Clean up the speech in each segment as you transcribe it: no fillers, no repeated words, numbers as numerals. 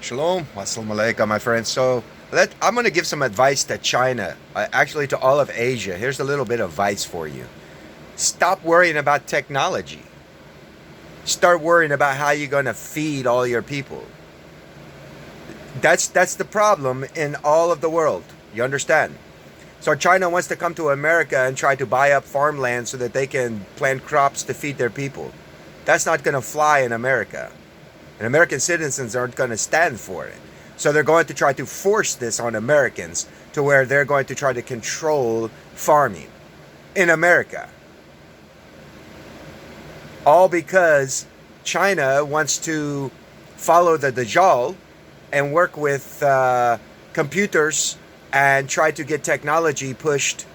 Shalom, wassalamu alaikum, my friends. I'm going to give some advice to China, actually to all of Asia. Here's a little bit of advice for you. Stop worrying about technology. Start worrying about how you're going to feed all your people. That's the problem in all of the world. You understand? So China wants to come to America and try to buy up farmland so that they can plant crops to feed their people. That's not going to fly in America. And American citizens aren't going to stand for it. So they're going to try to force this on Americans to where they're going to try to control farming in America. All because China wants to follow the Dajjal and work with computers and try to get technology pushed.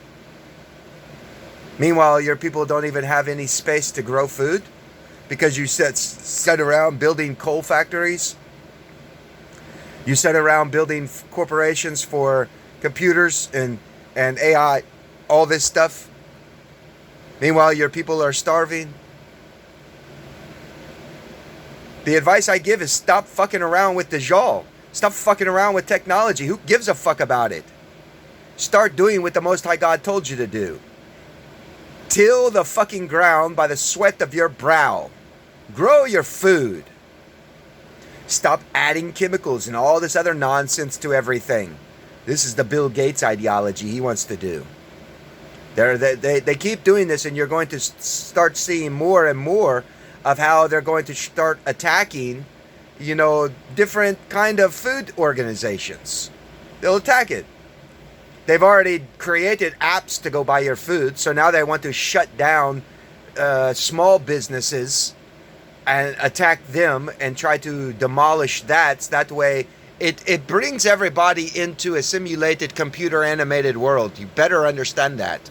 Meanwhile, your people don't even have any space to grow food because you sit around building coal factories. You sit around building corporations for computers and AI, all this stuff. Meanwhile, your people are starving. The advice I give is stop fucking around with Dajjal. Stop fucking around with technology. Who gives a fuck about it? Start doing what the Most High God told you to do. Till the fucking ground by the sweat of your brow. Grow your food. Stop adding chemicals and all this other nonsense to everything. This is the Bill Gates ideology he wants to do. They keep doing this, and you're going to start seeing more and more of how they're going to start attacking, different kind of food organizations. They'll attack it. They've already created apps to go buy your food, so now they want to shut down small businesses and attack them and try to demolish that. So that way, it brings everybody into a simulated computer animated world. You better understand that.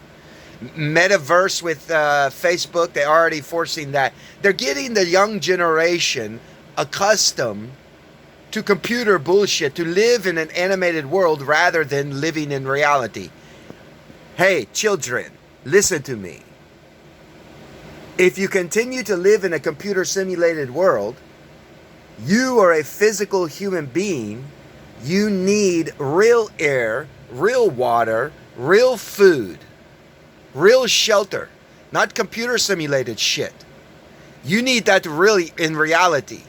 Metaverse with Facebook, they're already forcing that. They're getting the young generation accustomed to computer bullshit, to live in an animated world rather than living in reality. Hey, children, listen to me. If you continue to live in a computer simulated world, you are a physical human being. You need real air, real water, real food, real shelter, not computer simulated shit. You need that really in reality.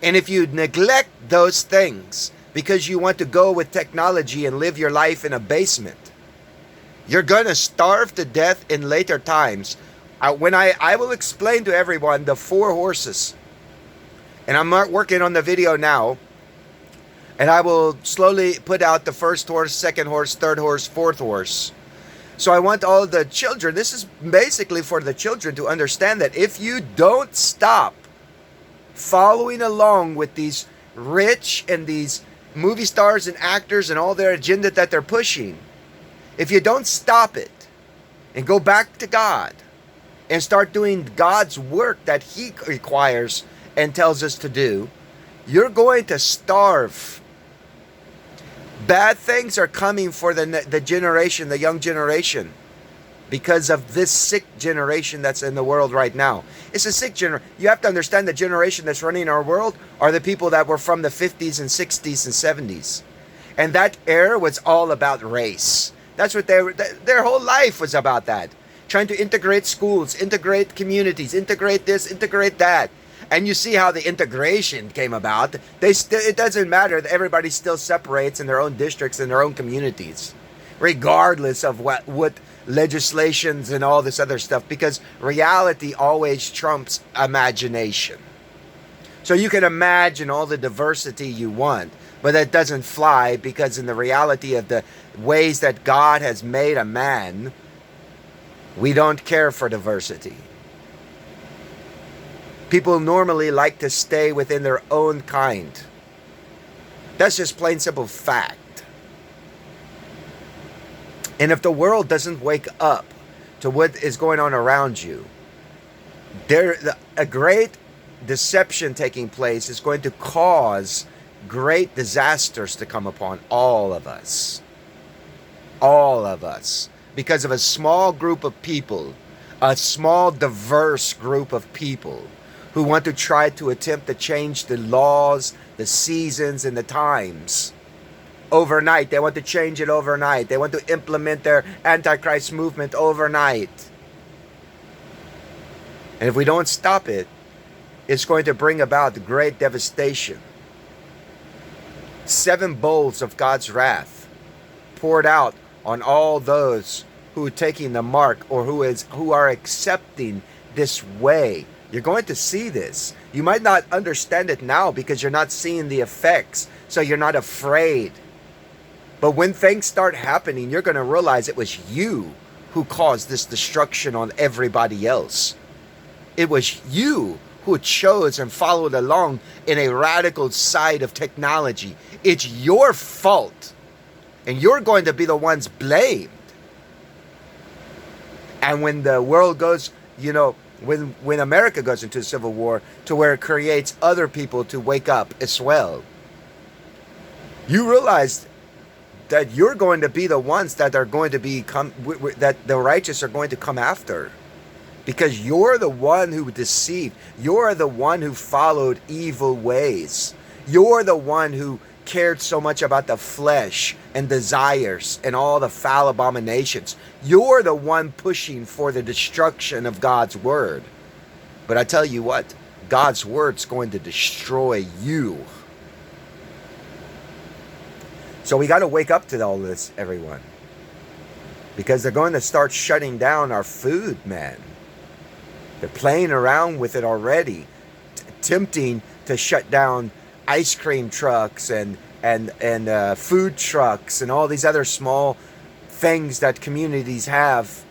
And if you neglect those things because you want to go with technology and live your life in a basement, you're going to starve to death in later times. When I will explain to everyone the 4 horses, and I'm not working on the video now, and I will slowly put out the first horse, second horse, third horse, fourth horse. So I want all the children, this is basically for the children to understand that if you don't stop following along with these rich and these movie stars and actors and all their agenda that they're pushing, if you don't stop it and go back to God and start doing God's work that He requires and tells us to do, you're going to starve. Bad things are coming for the generation, the young generation, because of this sick generation that's in the world right now. It's a sick generation. You have to understand the generation that's running our world are the people that were from the 50s and 60s and 70s. And that era was all about race. That's what their whole life was about that. Trying to integrate schools, integrate communities, integrate this, integrate that. And you see how the integration came about. It doesn't matter. Everybody still separates in their own districts, in their own communities, regardless of what legislations and all this other stuff, because reality always trumps imagination. So you can imagine all the diversity you want, but that doesn't fly, because in the reality of the ways that God has made a man, we don't care for diversity. People normally like to stay within their own kind. That's just plain simple fact. And if the world doesn't wake up to what is going on around you, a great deception taking place is going to cause great disasters to come upon all of us. All of us. Because of a small group of people, a small diverse group of people who want to try to attempt to change the laws, the the seasons and the times. Overnight. They want to change it overnight. They want to implement their Antichrist movement overnight. And if we don't stop it, it's going to bring about great devastation. 7 bowls of God's wrath poured out on all those who are taking the mark or who are accepting this way. You're going to see this. You might not understand it now because you're not seeing the effects, so you're not afraid. But when things start happening, you're going to realize it was you who caused this destruction on everybody else. It was you who chose and followed along in a radical side of technology. It's your fault. And you're going to be the ones blamed. And when the world goes, when America goes into a civil war to where it creates other people to wake up as well, you realize that you're going to be the ones that are going to that the righteous are going to come after. Because you're the one who deceived. You're the one who followed evil ways. You're the one who cared so much about the flesh and desires and all the foul abominations. You're the one pushing for the destruction of God's word. But I tell you what, God's word's going to destroy you. So we got to wake up to all this, everyone. Because they're going to start shutting down our food, man. They're playing around with it already, attempting to shut down ice cream trucks and food trucks and all these other small things that communities have.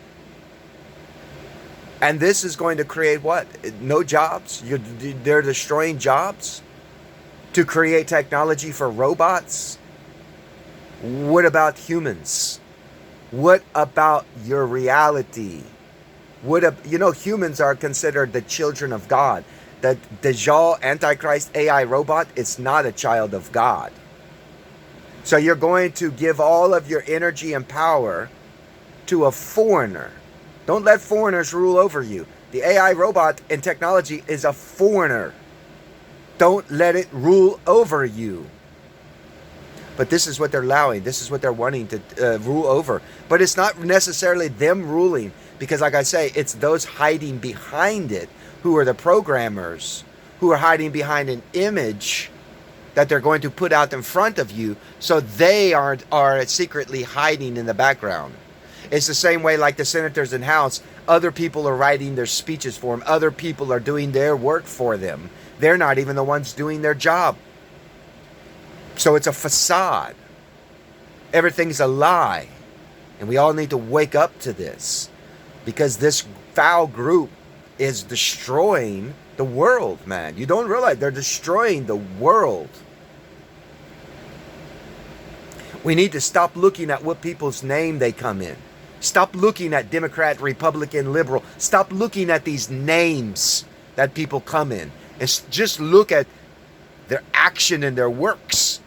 And this is going to create what? No jobs? They're destroying jobs to create technology for robots? What about humans? What about your reality? Humans are considered the children of God. The Dajjal Antichrist AI robot is not a child of God. So you're going to give all of your energy and power to a foreigner. Don't let foreigners rule over you. The AI robot and technology is a foreigner. Don't let it rule over you. But this is what they're allowing. This is what they're wanting to rule over. But it's not necessarily them ruling. Because like I say, it's those hiding behind it who are the programmers, who are hiding behind an image that they're going to put out in front of you, so they are secretly hiding in the background. It's the same way like the senators in House. Other people are writing their speeches for them. Other people are doing their work for them. They're not even the ones doing their job. So it's a facade. Everything's a lie. And we all need to wake up to this. Because this foul group is destroying the world, man. You don't realize they're destroying the world. We need to stop looking at what people's name they come in. Stop looking at Democrat, Republican, Liberal. Stop looking at these names that people come in. And just look at their action and their works.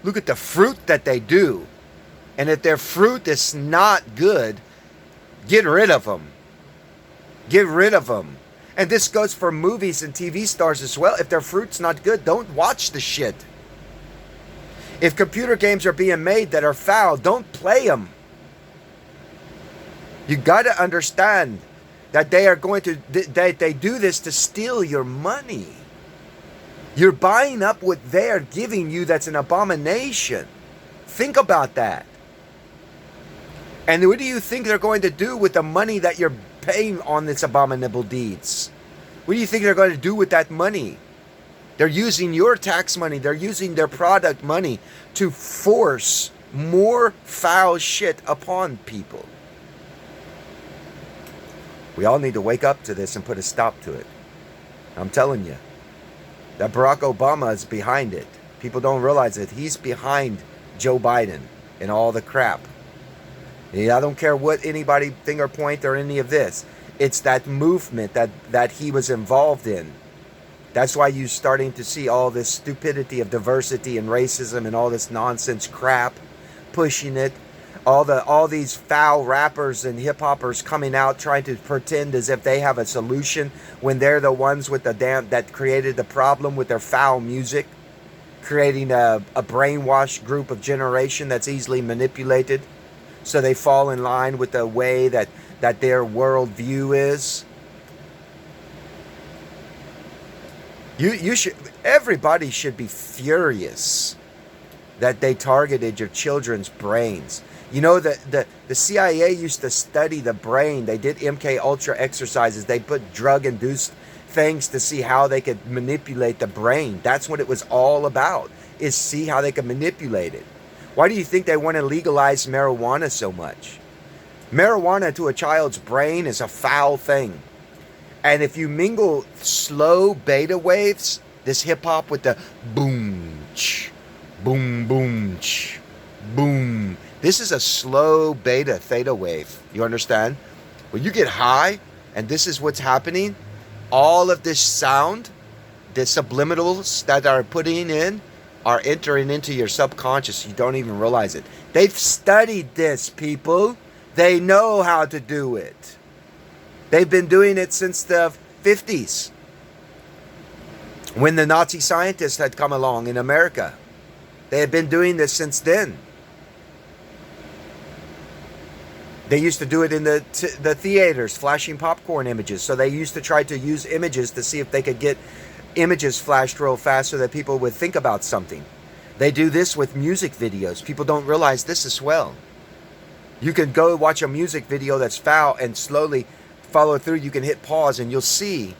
Look at the fruit that they do. And if their fruit is not good, get rid of them. Get rid of them. And this goes for movies and TV stars as well. If their fruit's not good, don't watch the shit. If computer games are being made that are foul, don't play them. You got to understand that they do this to steal your money. You're buying up what they are giving you that's an abomination. Think about that. And what do you think they're going to do with the money that you're paying on this abominable deeds? What do you think they're going to do with that money? They're using your tax money. They're using their product money to force more foul shit upon people. We all need to wake up to this and put a stop to it. I'm telling you, that Barack Obama is behind it. People don't realize that he's behind Joe Biden and all the crap. I don't care what anybody finger point or any of this. It's that movement that he was involved in. That's why you're starting to see all this stupidity of diversity and racism and all this nonsense crap pushing it. All these foul rappers and hip hoppers coming out trying to pretend as if they have a solution when they're the ones with that created the problem with their foul music, creating a brainwashed group of generation that's easily manipulated, so they fall in line with the way that their worldview is. You should, everybody should be furious that they targeted your children's brains. You know, the CIA used to study the brain. They did MK Ultra exercises. They put drug-induced things to see how they could manipulate the brain. That's what it was all about, is see how they could manipulate it. Why do you think they want to legalize marijuana so much? Marijuana to a child's brain is a foul thing. And if you mingle slow beta waves, this hip-hop with the boom, ch, boom, boom, ch, boom. This is a slow beta theta wave. You understand? When you get high, and this is what's happening, all of this sound, the subliminals that are putting in, are entering into your subconscious. You don't even realize it. They've studied this, people. They know how to do it. They've been doing it since the 50s, when the Nazi scientists had come along in America. They had been doing this since then. They used to do it in the theaters, flashing popcorn images. So they used to try to use images to see if they could get images flashed real fast so that people would think about something. They do this with music videos. People don't realize this as well. You can go watch a music video that's foul and slowly follow through. You can hit pause and you'll see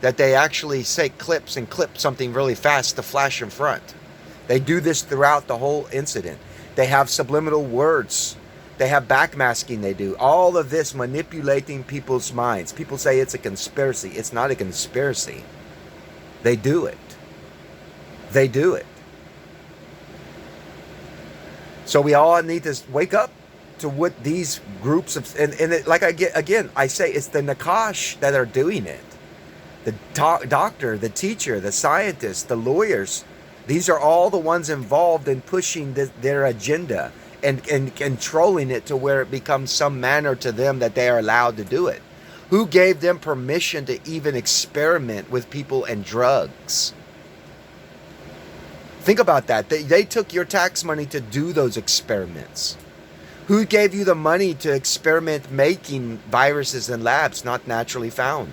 that they actually say clips and clip something really fast to flash in front. They do this throughout the whole incident. They have subliminal words. They have backmasking they do. All of this manipulating people's minds. People say it's a conspiracy. It's not a conspiracy. They do it. They do it. So we all need to wake up to what these groups of, and it, like I say, it's the Nakash that are doing it. The doctor, the teacher, the scientist, the lawyers. These are all the ones involved in pushing their agenda and controlling it to where it becomes some manner to them that they are allowed to do it. Who gave them permission to even experiment with people and drugs? Think about that. They took your tax money to do those experiments. Who gave you the money to experiment making viruses in labs not naturally found?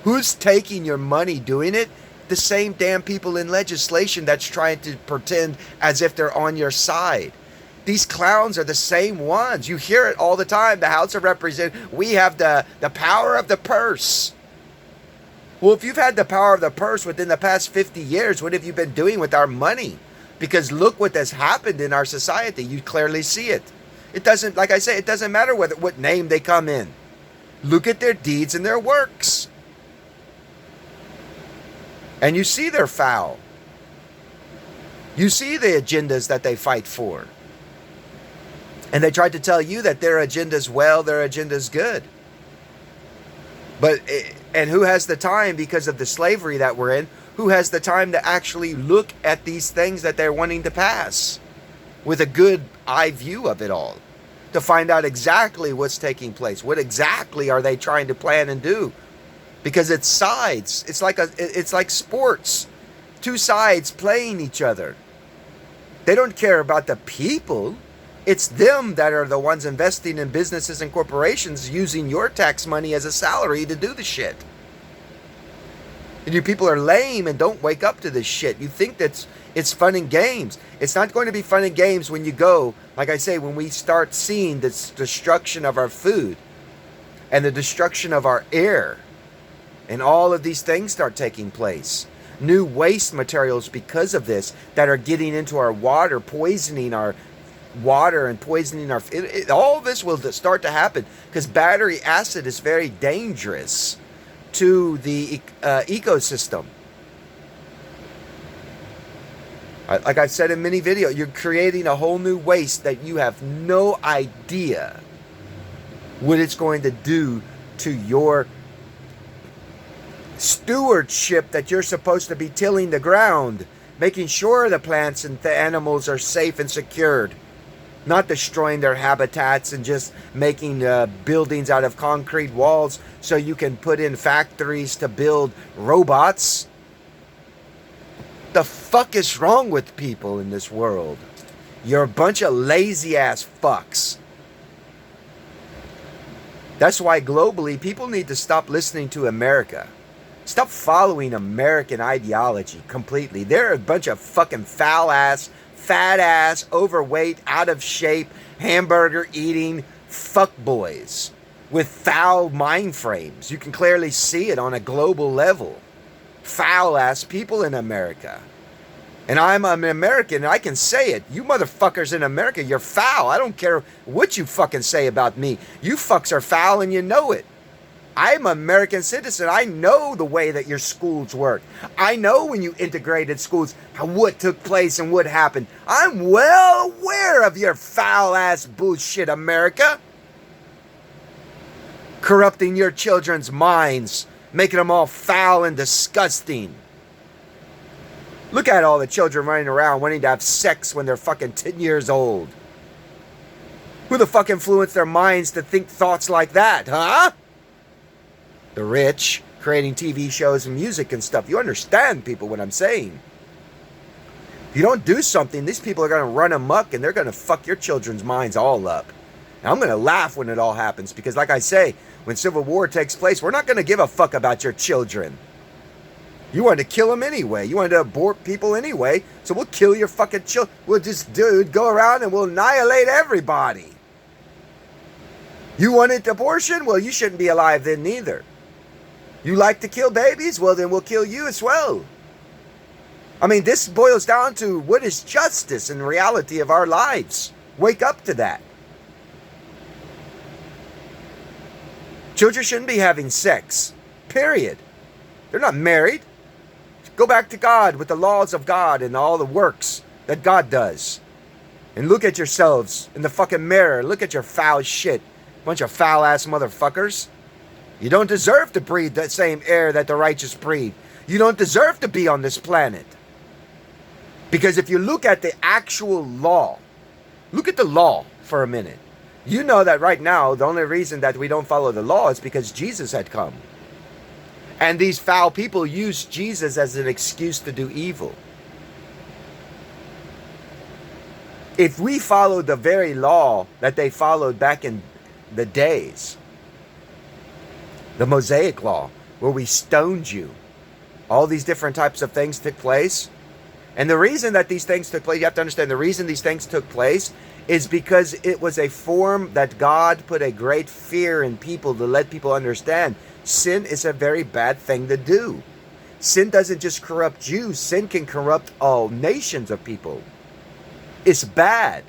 Who's taking your money doing it? The same damn people in legislation that's trying to pretend as if they're on your side. These clowns are the same ones. You hear it all the time. The House of Representatives, we have the power of the purse. Well, if you've had the power of the purse within the past 50 years, what have you been doing with our money? Because look what has happened in our society. You clearly see it. It doesn't, like I say, it doesn't matter what name they come in. Look at their deeds and their works. And you see they're foul. You see the agendas that they fight for. And they tried to tell you that their agenda's well, their agenda's good. But, and who has the time, because of the slavery that we're in, who has the time to actually look at these things that they're wanting to pass with a good eye view of it all, to find out exactly what's taking place? What exactly are they trying to plan and do? Because it's sides. It's like sports. Two sides playing each other. They don't care about the people. It's them that are the ones investing in businesses and corporations, using your tax money as a salary to do the shit. And you people are lame and don't wake up to this shit. You think that it's fun and games. It's not going to be fun and games when you go, like I say, when we start seeing this destruction of our food and the destruction of our air, and all of these things start taking place. New waste materials because of this that are getting into our water, poisoning our water and poisoning our... all this will start to happen because battery acid is very dangerous to the ecosystem. Like I've said in many videos, you're creating a whole new waste that you have no idea what it's going to do to your stewardship that you're supposed to be tilling the ground, making sure the plants and the animals are safe and secured, not destroying their habitats and just making buildings out of concrete walls so you can put in factories to build robots. The fuck is wrong with people in this world? You're a bunch of lazy ass fucks. That's why globally people need to stop listening to America. Stop following American ideology completely. They're a bunch of fucking foul ass, fat ass, overweight, out of shape, hamburger eating fuckboys with foul mind frames. You can clearly see it on a global level. Foul ass people in America. And I'm an American and I can say it. You motherfuckers in America, you're foul. I don't care what you fucking say about me. You fucks are foul and you know it. I'm an American citizen. I know the way that your schools work. I know when you integrated schools, what took place and what happened. I'm well aware of your foul ass bullshit, America. Corrupting your children's minds, making them all foul and disgusting. Look at all the children running around wanting to have sex when they're fucking 10 years old. Who the fuck influenced their minds to think thoughts like that, huh? The rich, creating TV shows and music and stuff. You understand, people, what I'm saying. If you don't do something, these people are going to run amok and they're going to fuck your children's minds all up. And I'm going to laugh when it all happens because, like I say, when civil war takes place, we're not going to give a fuck about your children. You wanted to kill them anyway. You wanted to abort people anyway. So we'll kill your fucking children. We'll just, go around and we'll annihilate everybody. You wanted abortion? Well, you shouldn't be alive then neither. You like to kill babies? Well, then we'll kill you as well. I mean, this boils down to what is justice in reality of our lives. Wake up to that. Children shouldn't be having sex. Period. They're not married. Go back to God with the laws of God and all the works that God does. And look at yourselves in the fucking mirror. Look at your foul shit. Bunch of foul ass motherfuckers. You don't deserve to breathe that same air that the righteous breathe. You don't deserve to be on this planet. Because if you look at the actual law, look at the law for a minute. You know that right now, the only reason that we don't follow the law is because Jesus had come. And these foul people use Jesus as an excuse to do evil. If we followed the very law that they followed back in the days, the Mosaic law, where we stoned you, all these different types of things took place. And the reason that these things took place, you have to understand the reason these things took place is because it was a form that God put a great fear in people to let people understand sin is a very bad thing to do. Sin doesn't just corrupt you. Sin can corrupt all nations of people. It's bad.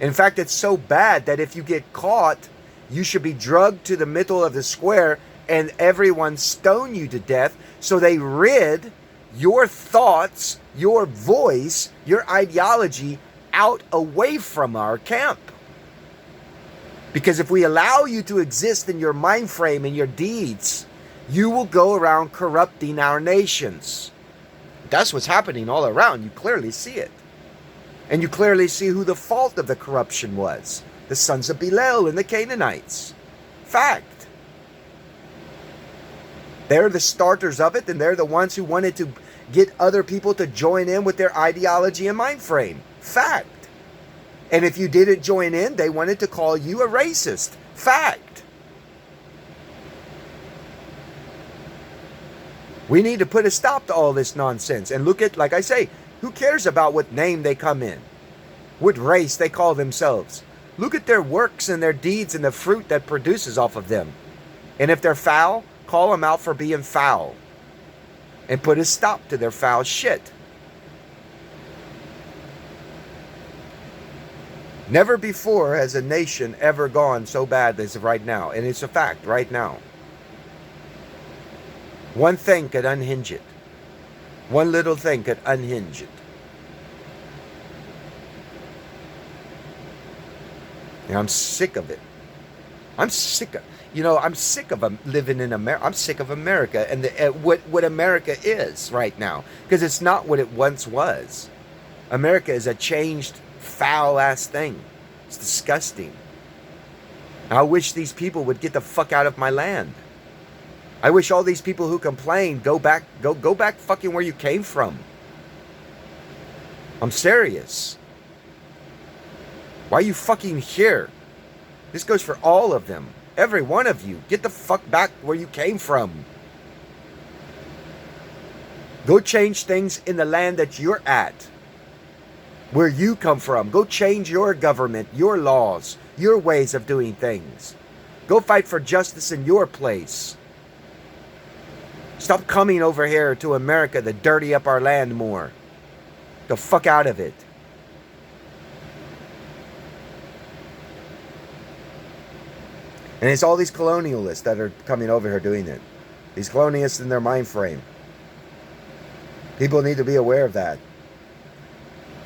In fact, it's so bad that if you get caught, you should be drugged to the middle of the square and everyone stone you to death so they rid your thoughts, your voice, your ideology out away from our camp. Because if we allow you to exist in your mind frame and your deeds, you will go around corrupting our nations. That's what's happening all around. You clearly see it. And you clearly see who the fault of the corruption was. The sons of Belial and the Canaanites. Fact. They're the starters of it, and they're the ones who wanted to get other people to join in with their ideology and mind frame. Fact. And if you didn't join in, they wanted to call you a racist. Fact. We need to put a stop to all this nonsense and look at, like I say, who cares about what name they come in? What race they call themselves? Look at their works and their deeds and the fruit that produces off of them. And if they're foul, call them out for being foul. And put a stop to their foul shit. Never before has a nation ever gone so bad as right now. And it's a fact right now. One thing could unhinge it. One little thing could unhinge it. And I'm sick of it. I'm sick of, I'm sick of living in America. I'm sick of America and what America is right now. Because it's not what it once was. America is a changed, foul-ass thing. It's disgusting. I wish these people would get the fuck out of my land. I wish all these people who complain go back fucking where you came from. I'm serious. Why are you fucking here? This goes for all of them. Every one of you. Get the fuck back where you came from. Go change things in the land that you're at. Where you come from. Go change your government, your laws, your ways of doing things. Go fight for justice in your place. Stop coming over here to America to dirty up our land more. The fuck out of it. And it's all these colonialists that are coming over here doing it. These colonialists in their mind frame. People need to be aware of that.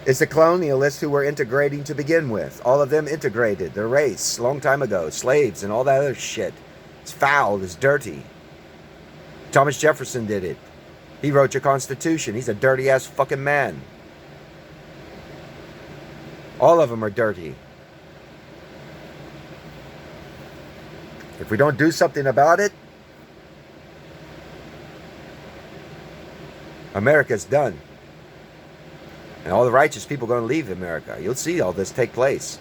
It's the colonialists who were integrating to begin with. All of them integrated their race a long time ago. Slaves and all that other shit. It's foul. It's dirty. Thomas Jefferson did it. He wrote your Constitution. He's a dirty ass fucking man. All of them are dirty. If we don't do something about it, America's done. And all the righteous people are going to leave America. You'll see all this take place.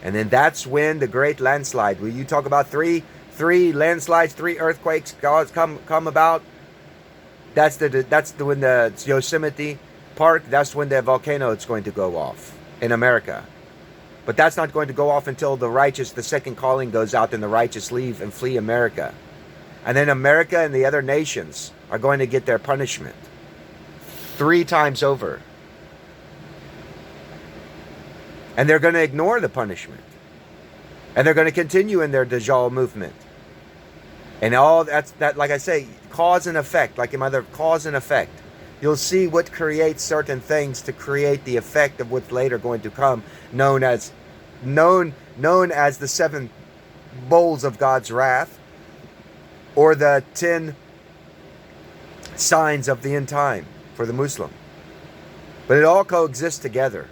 And then that's when the great landslide, where you talk about three landslides, 3 earthquakes come about. That's when the Yosemite Park, that's when the volcano is going to go off in America. But that's not going to go off until the righteous, the second calling goes out and the righteous leave and flee America. And then America and the other nations are going to get their punishment 3 times over. And they're going to ignore the punishment. And they're going to continue in their Dajjal movement. And all that, like I say, cause and effect, like in other cause and effect. You'll see what creates certain things to create the effect of what's later going to come, known as the 7 bowls of God's wrath, or the 10 signs of the end time for the Muslim. But it all coexists together.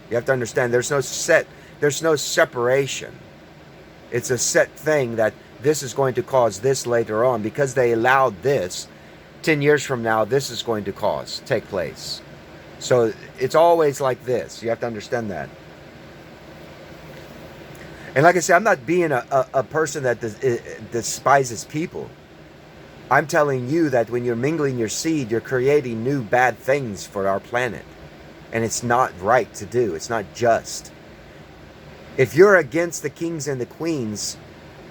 You have to understand, there's no separation. It's a set thing that this is going to cause this later on, because they allowed this. 10 years from now, this is going to take place. So it's always like this. You have to understand that. And like I said, I'm not being a person that despises people. I'm telling you that when you're mingling your seed, you're creating new bad things for our planet. And it's not right to do. It's not just. If you're against the kings and the queens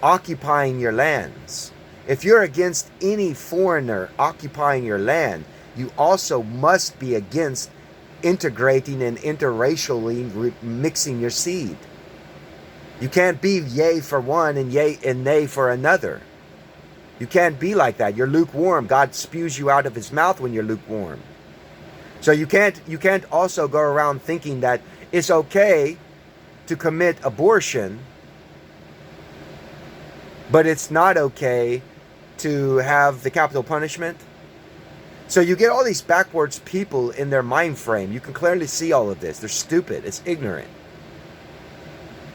occupying your lands, if you're against any foreigner occupying your land, you also must be against integrating and interracially mixing your seed. You can't be yay for one and nay for another. You can't be like that. You're lukewarm. God spews you out of his mouth when you're lukewarm. So you can't also go around thinking that it's okay to commit abortion, but it's not okay to have the capital punishment. So you get all these backwards people in their mind frame. You can clearly see all of this. They're stupid. It's ignorant.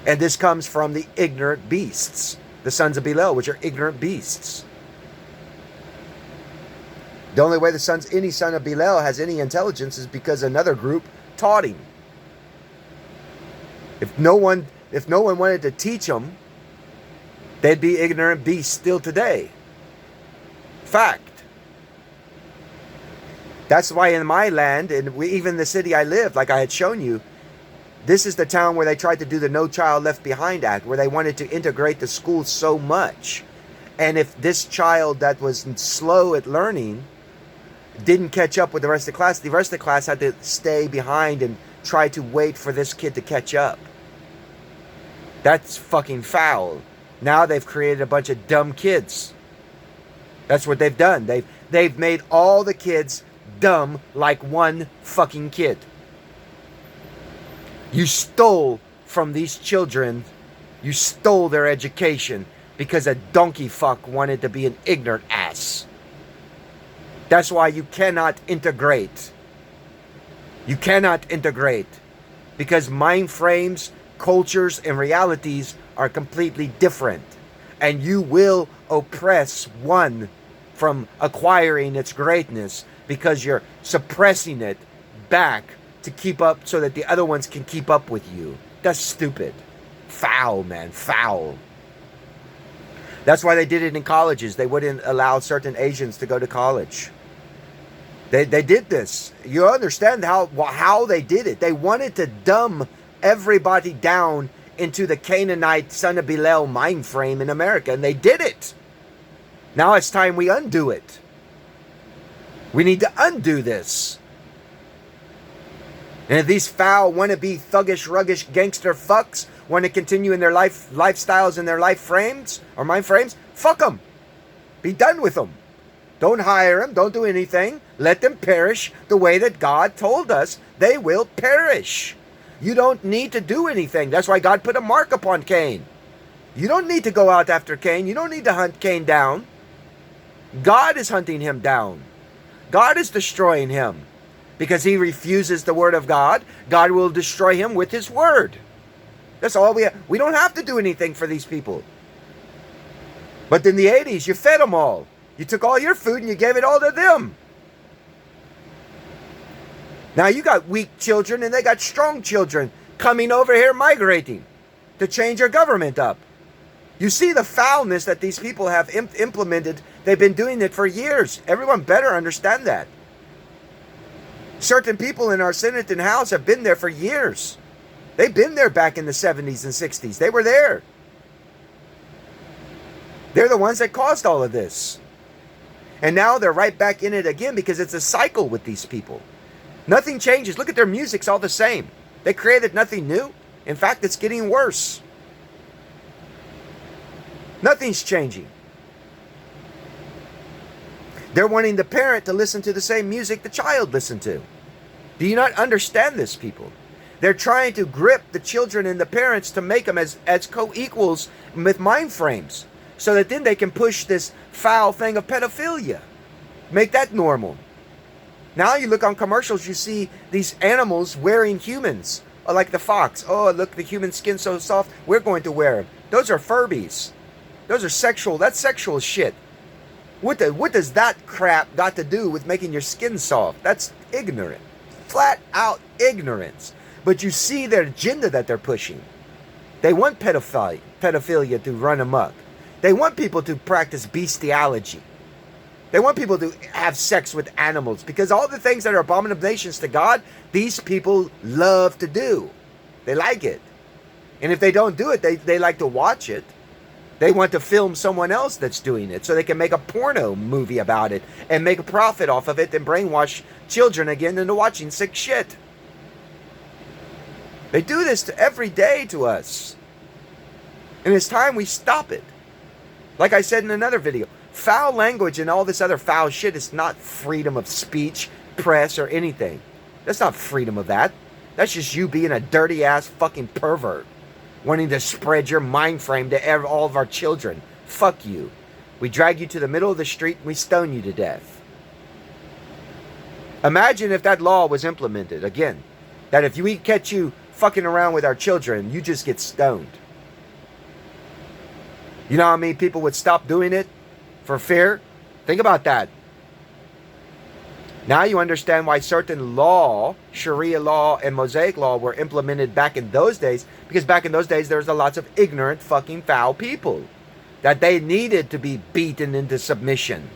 And this comes from the ignorant beasts, the sons of Belial, which are ignorant beasts. The only way any son of Belial has any intelligence is because another group taught him. If no one wanted to teach them, they'd be ignorant beasts still today. Fact. That's why in my land, and even the city I lived, like I had shown you, this is the town where they tried to do the No Child Left Behind Act, where they wanted to integrate the schools so much. And if this child that was slow at learning didn't catch up with the rest of the class had to stay behind and try to wait for this kid to catch up. That's fucking foul. Now they've created a bunch of dumb kids. That's what they've done. They've made all the kids dumb like one fucking kid. You stole from these children. You stole their education because a donkey fuck wanted to be an ignorant ass. That's why you cannot integrate. You cannot integrate. Because mind frames, cultures, and realities are completely different. And you will oppress one from acquiring its greatness because you're suppressing it back to keep up so that the other ones can keep up with you. That's stupid. Foul, man. Foul. That's why they did it in colleges. They wouldn't allow certain Asians to go to college. They did this. You understand how they did it. They wanted to dumb everybody down into the Canaanite son of Belial mind frame in America, and they did it. Now it's time we undo it. We need to undo this. And if these foul, wannabe, thuggish, ruggish, gangster fucks want to continue in their lifestyles and their life frames or mind frames, fuck them. Be done with them. Don't hire them. Don't do anything. Let them perish the way that God told us they will perish. You don't need to do anything. That's why God put a mark upon Cain. You don't need to go out after Cain. You don't need to hunt Cain down. God is hunting him down. God is destroying him. Because he refuses the word of God, God will destroy him with his word. That's all we have. We don't have to do anything for these people. But in the 80s, you fed them all. You took all your food and you gave it all to them. Now you got weak children and they got strong children coming over here migrating to change your government up. You see the foulness that these people have implemented. They've been doing it for years. Everyone better understand that. Certain people in our Senate and House have been there for years. They've been there back in the 70s and 60s. They were there. They're the ones that caused all of this. And now they're right back in it again because it's a cycle with these people. Nothing changes. Look at their music. It's all the same. They created nothing new. In fact, it's getting worse. Nothing's changing. They're wanting the parent to listen to the same music the child listened to. Do you not understand this, people? They're trying to grip the children and the parents to make them as co-equals with mind frames so that then they can push this foul thing of pedophilia. Make that normal. Now you look on commercials, you see these animals wearing humans, like the fox. Oh, look, the human skin's so soft, we're going to wear them. Those are Furbies. Those are sexual. That's sexual shit. What does that crap got to do with making your skin soft? That's ignorant. Flat out ignorance. But you see their agenda that they're pushing. They want pedophilia to run amok. They want people to practice bestiality. They want people to have sex with animals because all the things that are abominations to God, these people love to do. They like it. And if they don't do it, they like to watch it. They want to film someone else that's doing it so they can make a porno movie about it and make a profit off of it and brainwash children again into watching sick shit. They do this every day to us. And it's time we stop it. Like I said in another video, foul language and all this other foul shit is not freedom of speech, press, or anything. That's not freedom of that. That's just you being a dirty ass fucking pervert. Wanting to spread your mind frame to all of our children. Fuck you. We drag you to the middle of the street and we stone you to death. Imagine if that law was implemented again. That if we catch you fucking around with our children, you just get stoned. You know how many people would stop doing it for fear? Think about that. Now you understand why certain law, Sharia law and Mosaic law, were implemented back in those days. Because back in those days, there was lots of ignorant, fucking foul people. That they needed to be beaten into submission.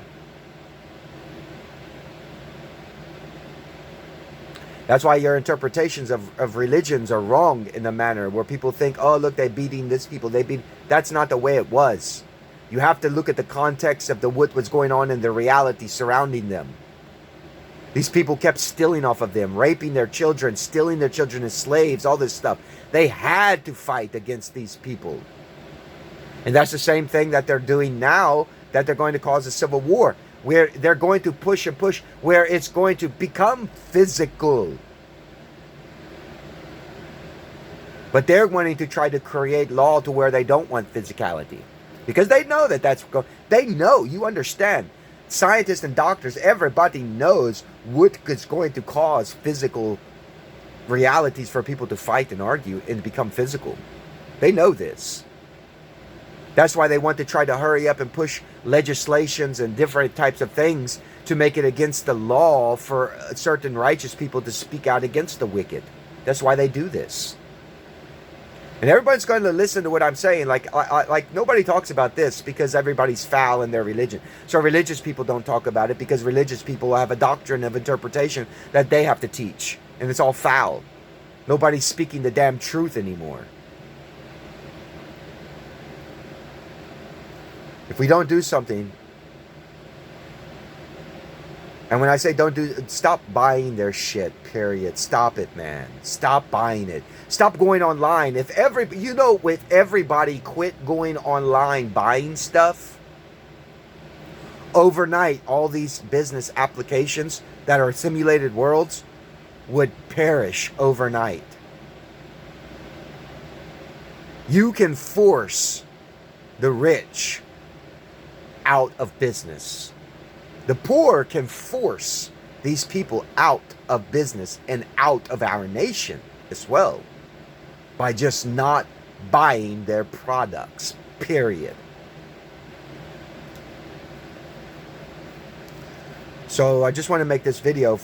That's why your interpretations of religions are wrong in the manner where people think, oh, look, they're beating this people. That's not the way it was. You have to look at the context of what was going on in the reality surrounding them. These people kept stealing off of them, raping their children, stealing their children as slaves, all this stuff. They had to fight against these people. And that's the same thing that they're doing now, that they're going to cause a civil war, where they're going to push and push, where it's going to become physical. But they're wanting to try to create law to where they don't want physicality. Because they know they know, you understand. Scientists and doctors, everybody knows what is going to cause physical realities for people to fight and argue and become physical. They know this. That's why they want to try to hurry up and push legislations and different types of things to make it against the law for certain righteous people to speak out against the wicked. That's why they do this. And everybody's going to listen to what I'm saying. Like nobody talks about this because everybody's foul in their religion. So religious people don't talk about it because religious people have a doctrine of interpretation that they have to teach. And it's all foul. Nobody's speaking the damn truth anymore. If we don't do something, and when I say don't do, stop buying their shit, period. Stop it, man. Stop buying it. Stop going online. If everybody quit going online buying stuff, overnight, all these business applications that are simulated worlds would perish overnight. You can force the rich out of business. The poor can force these people out of business and out of our nation as well by just not buying their products, period. So I just want to make this video